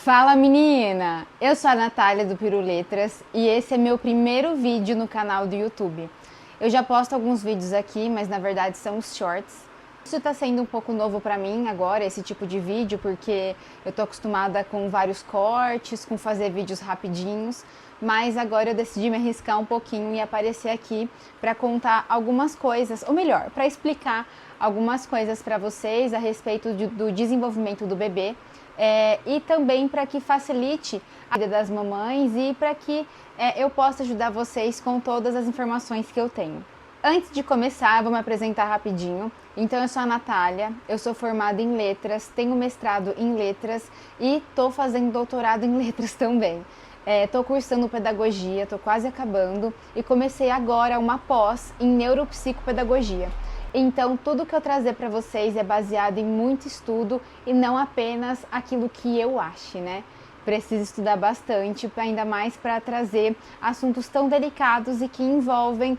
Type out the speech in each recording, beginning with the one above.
Fala menina! Eu sou a Natália do Piruletras e esse é meu primeiro vídeo no canal do YouTube. Eu já posto alguns vídeos aqui, mas na verdade são os shorts. Isso tá sendo um pouco novo pra mim agora, esse tipo de vídeo, porque eu tô acostumada com vários cortes, com fazer vídeos rapidinhos, mas agora eu decidi me arriscar um pouquinho e aparecer aqui pra contar algumas coisas, ou melhor, pra explicar algumas coisas pra vocês a respeito do desenvolvimento do bebê. E também para que facilite a vida das mamães e para que eu possa ajudar vocês com todas as informações que eu tenho. Antes de começar, eu vou me apresentar rapidinho. Então, eu sou a Natália, eu sou formada em letras, tenho mestrado em letras e estou fazendo doutorado em letras também. Estou cursando pedagogia, estou quase acabando e comecei agora uma pós em neuropsicopedagogia. Então, tudo que eu trazer para vocês é baseado em muito estudo e não apenas aquilo que eu ache, né? Preciso estudar bastante, ainda mais para trazer assuntos tão delicados e que envolvem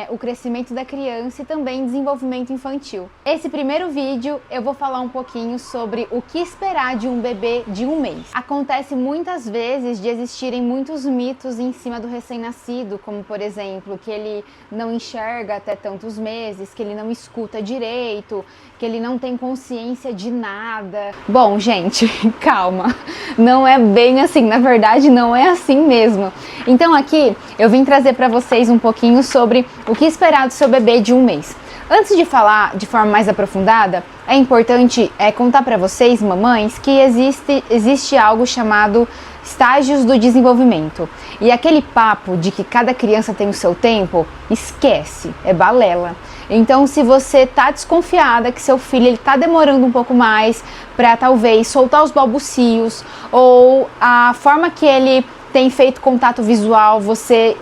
o crescimento da criança e também desenvolvimento infantil. Esse primeiro vídeo eu vou falar um pouquinho sobre o que esperar de um bebê de 1 mês. Acontece muitas vezes de existirem muitos mitos em cima do recém-nascido, como por exemplo, que ele não enxerga até tantos meses, que ele não escuta direito, que ele não tem consciência de nada. Bom, gente, calma, não é bem assim, na verdade não é assim mesmo. Então aqui eu vim trazer para vocês um pouquinho sobre o que esperar do seu bebê de 1 mês. Antes de falar de forma mais aprofundada, é importante contar para vocês, mamães, que existe algo chamado estágios do desenvolvimento. E aquele papo de que cada criança tem o seu tempo, esquece, é balela. Então, se você tá desconfiada que seu filho ele tá demorando um pouco mais para talvez soltar os balbucios ou a forma que ele tem feito contato visual, você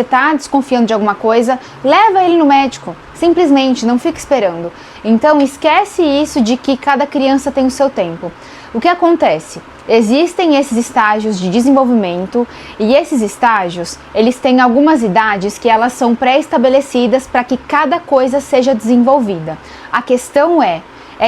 tá desconfiando de alguma coisa, leva ele no médico. Simplesmente, não fica esperando. Então, esquece isso de que cada criança tem o seu tempo. O que acontece? Existem esses estágios de desenvolvimento e esses estágios, eles têm algumas idades que elas são pré-estabelecidas para que cada coisa seja desenvolvida. A questão é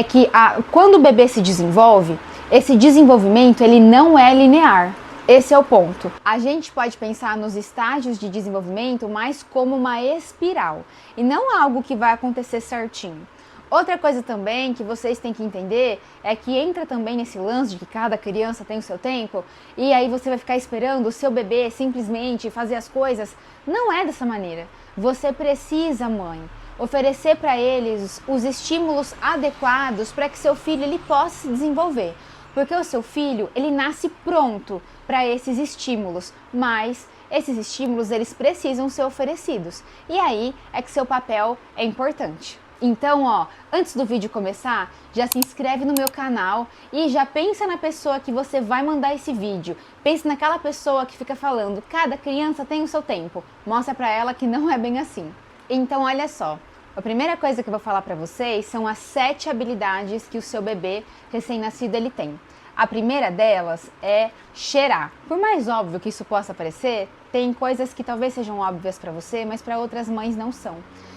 que quando o bebê se desenvolve, esse desenvolvimento ele não é linear. Esse é o ponto. A gente pode pensar nos estágios de desenvolvimento mais como uma espiral e não algo que vai acontecer certinho. Outra coisa também que vocês têm que entender é que entra também nesse lance de que cada criança tem o seu tempo e aí você vai ficar esperando o seu bebê simplesmente fazer as coisas. Não é dessa maneira. Você precisa, mãe, oferecer para eles os estímulos adequados para que seu filho ele possa se desenvolver. Porque o seu filho, ele nasce pronto para esses estímulos, mas esses estímulos eles precisam ser oferecidos. E aí é que seu papel é importante. Então, antes do vídeo começar, já se inscreve no meu canal e já pensa na pessoa que você vai mandar esse vídeo. Pense naquela pessoa que fica falando, cada criança tem o seu tempo. Mostra pra ela que não é bem assim. Então, olha só. A primeira coisa que eu vou falar pra vocês são as 7 habilidades que o seu bebê recém-nascido ele tem. A primeira delas é cheirar. Por mais óbvio que isso possa parecer, tem coisas que talvez sejam óbvias para você, mas para outras mães não são.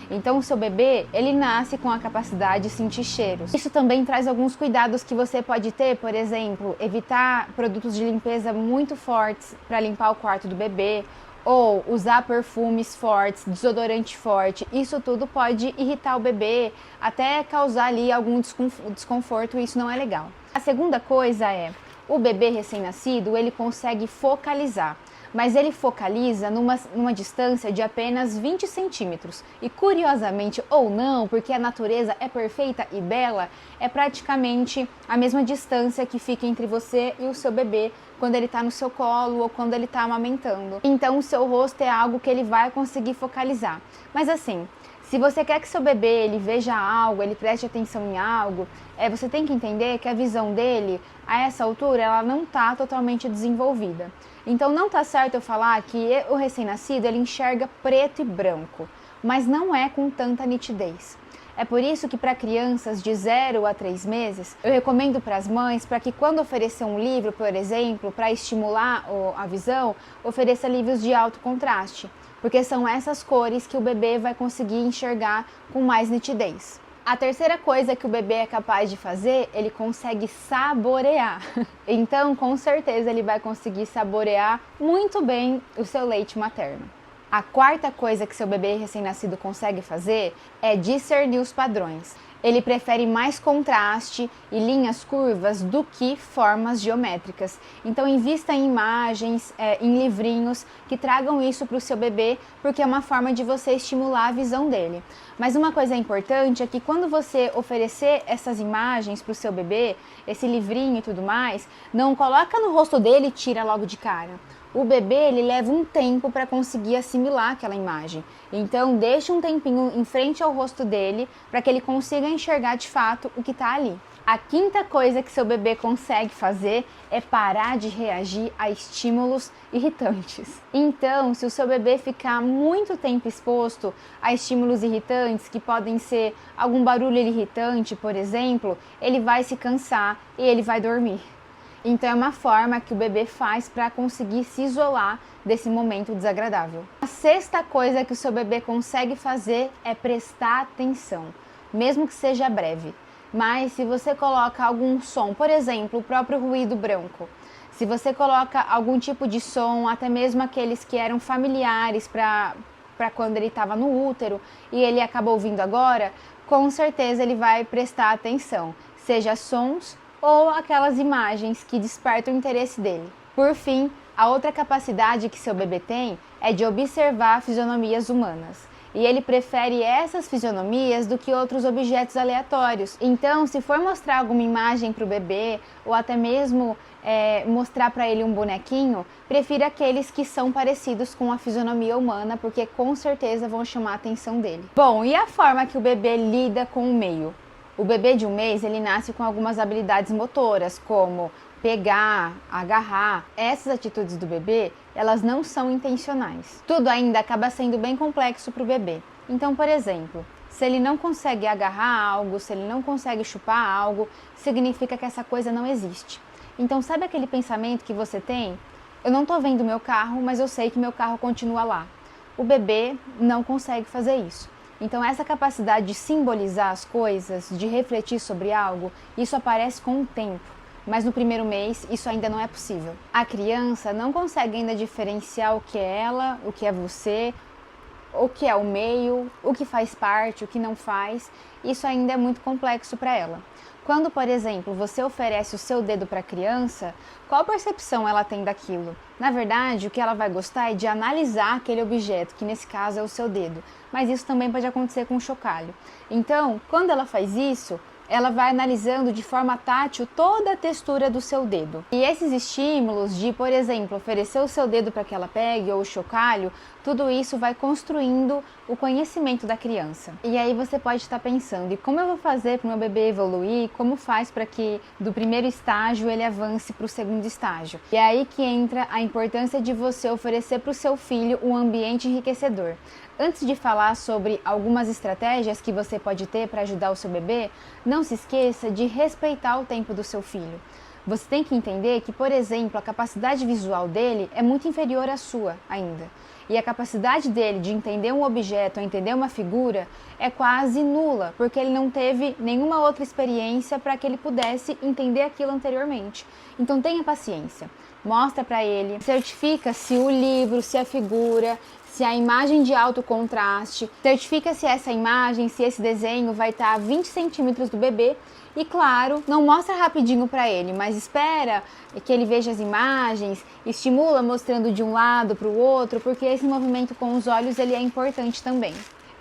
Então o seu bebê, ele nasce com a capacidade de sentir cheiros. Isso também traz alguns cuidados que você pode ter, por exemplo, evitar produtos de limpeza muito fortes para limpar o quarto do bebê, ou usar perfumes fortes, desodorante forte. Isso tudo pode irritar o bebê, até causar ali algum desconforto, e isso não é legal. A segunda coisa é, o bebê recém-nascido, ele consegue focalizar, mas ele focaliza numa distância de apenas 20 centímetros. E curiosamente ou não, porque a natureza é perfeita e bela, é praticamente a mesma distância que fica entre você e o seu bebê quando ele está no seu colo ou quando ele está amamentando. Então o seu rosto é algo que ele vai conseguir focalizar. Mas assim, se você quer que seu bebê ele veja algo, ele preste atenção em algo, você tem que entender que a visão dele, a essa altura, ela não está totalmente desenvolvida. Então não está certo eu falar que o recém-nascido ele enxerga preto e branco, mas não é com tanta nitidez. É por isso que para crianças de 0 a 3 meses, eu recomendo para as mães para que quando oferecer um livro, por exemplo, para estimular a visão, ofereça livros de alto contraste, porque são essas cores que o bebê vai conseguir enxergar com mais nitidez. A terceira coisa que o bebê é capaz de fazer, ele consegue saborear. Então, com certeza, ele vai conseguir saborear muito bem o seu leite materno. A quarta coisa que seu bebê recém-nascido consegue fazer é discernir os padrões. Ele prefere mais contraste e linhas curvas do que formas geométricas. Então, invista em imagens, em livrinhos que tragam isso para o seu bebê, porque é uma forma de você estimular a visão dele. Mas uma coisa importante é que quando você oferecer essas imagens para o seu bebê, esse livrinho e tudo mais, não coloca no rosto dele e tira logo de cara. O bebê, ele leva um tempo para conseguir assimilar aquela imagem. Então, deixe um tempinho em frente ao rosto dele para que ele consiga enxergar de fato o que está ali. A quinta coisa que seu bebê consegue fazer é parar de reagir a estímulos irritantes. Então, se o seu bebê ficar muito tempo exposto a estímulos irritantes, que podem ser algum barulho irritante, por exemplo, ele vai se cansar e ele vai dormir. Então é uma forma que o bebê faz para conseguir se isolar desse momento desagradável. A sexta coisa que o seu bebê consegue fazer é prestar atenção, mesmo que seja breve. Mas se você coloca algum som, por exemplo, o próprio ruído branco, se você coloca algum tipo de som, até mesmo aqueles que eram familiares para quando ele estava no útero e ele acabou ouvindo agora, com certeza ele vai prestar atenção, seja sons ou aquelas imagens que despertam o interesse dele. Por fim, a outra capacidade que seu bebê tem é de observar fisionomias humanas. E ele prefere essas fisionomias do que outros objetos aleatórios. Então, se for mostrar alguma imagem para o bebê, ou até mesmo mostrar para ele um bonequinho, prefira aqueles que são parecidos com a fisionomia humana, porque com certeza vão chamar a atenção dele. Bom, e a forma que o bebê lida com o meio? O bebê de 1 mês, ele nasce com algumas habilidades motoras, como pegar, agarrar. Essas atitudes do bebê, elas não são intencionais. Tudo ainda acaba sendo bem complexo para o bebê. Então, por exemplo, se ele não consegue agarrar algo, se ele não consegue chupar algo, significa que essa coisa não existe. Então, sabe aquele pensamento que você tem? Eu não estou vendo meu carro, mas eu sei que meu carro continua lá. O bebê não consegue fazer isso. Então, essa capacidade de simbolizar as coisas, de refletir sobre algo, isso aparece com o tempo. Mas no primeiro mês, isso ainda não é possível. A criança não consegue ainda diferenciar o que é ela, o que é você, o que é o meio, o que faz parte, o que não faz. Isso ainda é muito complexo para ela. Quando, por exemplo, você oferece o seu dedo para a criança, qual percepção ela tem daquilo? Na verdade, o que ela vai gostar é de analisar aquele objeto, que nesse caso é o seu dedo. Mas isso também pode acontecer com o chocalho. Então, quando ela faz isso, ela vai analisando de forma tátil toda a textura do seu dedo. E esses estímulos de, por exemplo, oferecer o seu dedo para que ela pegue ou o chocalho, tudo isso vai construindo o conhecimento da criança. E aí você pode estar pensando, e como eu vou fazer para o meu bebê evoluir? Como faz para que do primeiro estágio ele avance para o segundo estágio? E é aí que entra a importância de você oferecer para o seu filho um ambiente enriquecedor. Antes de falar sobre algumas estratégias que você pode ter para ajudar o seu bebê, não se esqueça de respeitar o tempo do seu filho. Você tem que entender que, por exemplo, a capacidade visual dele é muito inferior à sua ainda. E a capacidade dele de entender um objeto, entender uma figura, é quase nula, porque ele não teve nenhuma outra experiência para que ele pudesse entender aquilo anteriormente. Então tenha paciência, mostra para ele, certifica se o livro, se a figura, se a imagem de alto contraste, certifica se essa imagem, se esse desenho vai estar a 20 centímetros do bebê. E claro, não mostra rapidinho para ele, mas espera que ele veja as imagens, estimula mostrando de um lado para o outro, porque esse movimento com os olhos ele é importante também.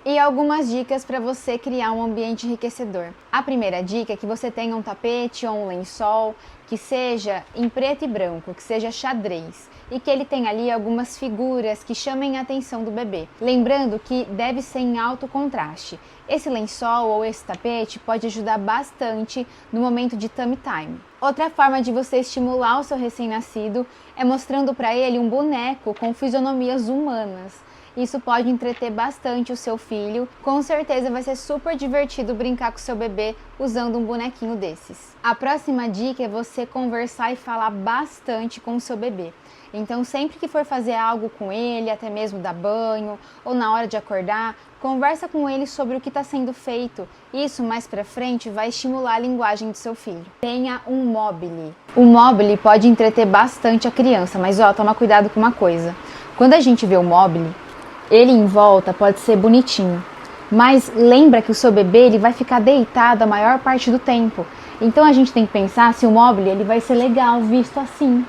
E algumas dicas para você criar um ambiente enriquecedor. A primeira dica é que você tenha um tapete ou um lençol que seja em preto e branco, que seja xadrez, e que ele tenha ali algumas figuras que chamem a atenção do bebê. Lembrando que deve ser em alto contraste. Esse lençol ou esse tapete pode ajudar bastante no momento de tummy time. Outra forma de você estimular o seu recém-nascido é mostrando para ele um boneco com fisionomias humanas. Isso pode entreter bastante o seu filho. Com certeza vai ser super divertido brincar com o seu bebê usando um bonequinho desses. A próxima dica é você conversar e falar bastante com o seu bebê. Então, sempre que for fazer algo com ele, até mesmo dar banho ou na hora de acordar, conversa com ele sobre o que está sendo feito. Isso, mais pra frente, vai estimular a linguagem do seu filho. Tenha um mobile. O mobile pode entreter bastante a criança, mas toma cuidado com uma coisa. Quando a gente vê o mobile, ele em volta pode ser bonitinho, mas lembra que o seu bebê ele vai ficar deitado a maior parte do tempo. Então a gente tem que pensar se o mobile ele vai ser legal visto assim.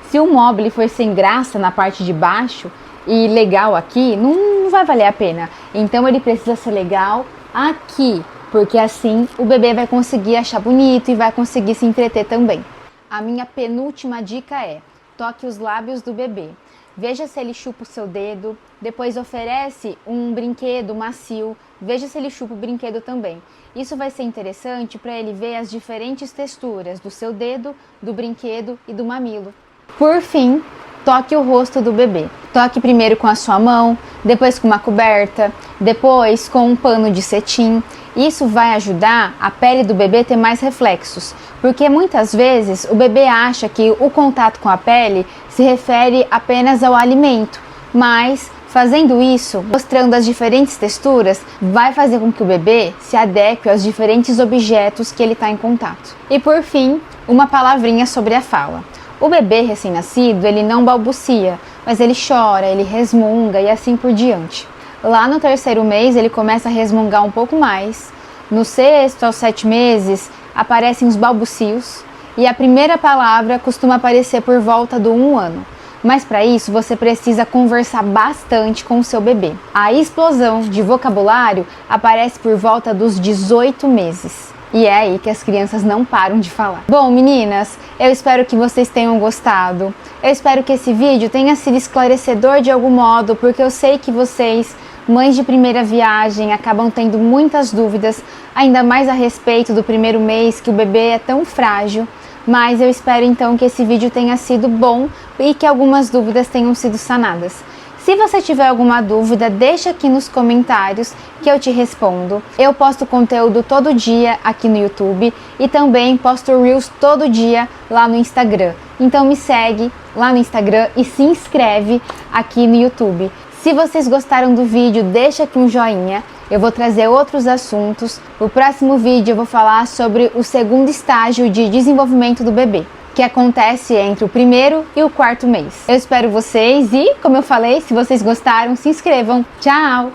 Se o mobile for sem graça na parte de baixo e legal aqui, não vai valer a pena. Então ele precisa ser legal aqui, porque assim o bebê vai conseguir achar bonito e vai conseguir se entreter também. A minha penúltima dica é: toque os lábios do bebê. Veja se ele chupa o seu dedo, depois oferece um brinquedo macio, veja se ele chupa o brinquedo também. Isso vai ser interessante para ele ver as diferentes texturas do seu dedo, do brinquedo e do mamilo. Por fim, toque o rosto do bebê. Toque primeiro com a sua mão, depois com uma coberta, depois com um pano de cetim. Isso vai ajudar a pele do bebê a ter mais reflexos, porque muitas vezes o bebê acha que o contato com a pele se refere apenas ao alimento, mas fazendo isso, mostrando as diferentes texturas, vai fazer com que o bebê se adeque aos diferentes objetos que ele está em contato. E por fim, uma palavrinha sobre a fala. O bebê recém-nascido, ele não balbucia, mas ele chora, ele resmunga e assim por diante. Lá no 3º mês, ele começa a resmungar um pouco mais. No 6º aos 7 meses, aparecem os balbucios. E a primeira palavra costuma aparecer por volta do 1 ano. Mas para isso, você precisa conversar bastante com o seu bebê. A explosão de vocabulário aparece por volta dos 18 meses. E é aí que as crianças não param de falar. Bom, meninas, eu espero que vocês tenham gostado. Eu espero que esse vídeo tenha sido esclarecedor de algum modo, porque eu sei que vocês, mães de primeira viagem, acabam tendo muitas dúvidas, ainda mais a respeito do 1º mês, que o bebê é tão frágil. Mas eu espero então que esse vídeo tenha sido bom e que algumas dúvidas tenham sido sanadas. Se você tiver alguma dúvida, deixa aqui nos comentários que eu te respondo. Eu posto conteúdo todo dia aqui no YouTube e também posto Reels todo dia lá no Instagram. Então me segue lá no Instagram e se inscreve aqui no YouTube. Se vocês gostaram do vídeo, deixa aqui um joinha. Eu vou trazer outros assuntos. No próximo vídeo eu vou falar sobre o 2º estágio de desenvolvimento do bebê, que acontece entre o 1º e o 4º mês. Eu espero vocês e, como eu falei, se vocês gostaram, se inscrevam. Tchau!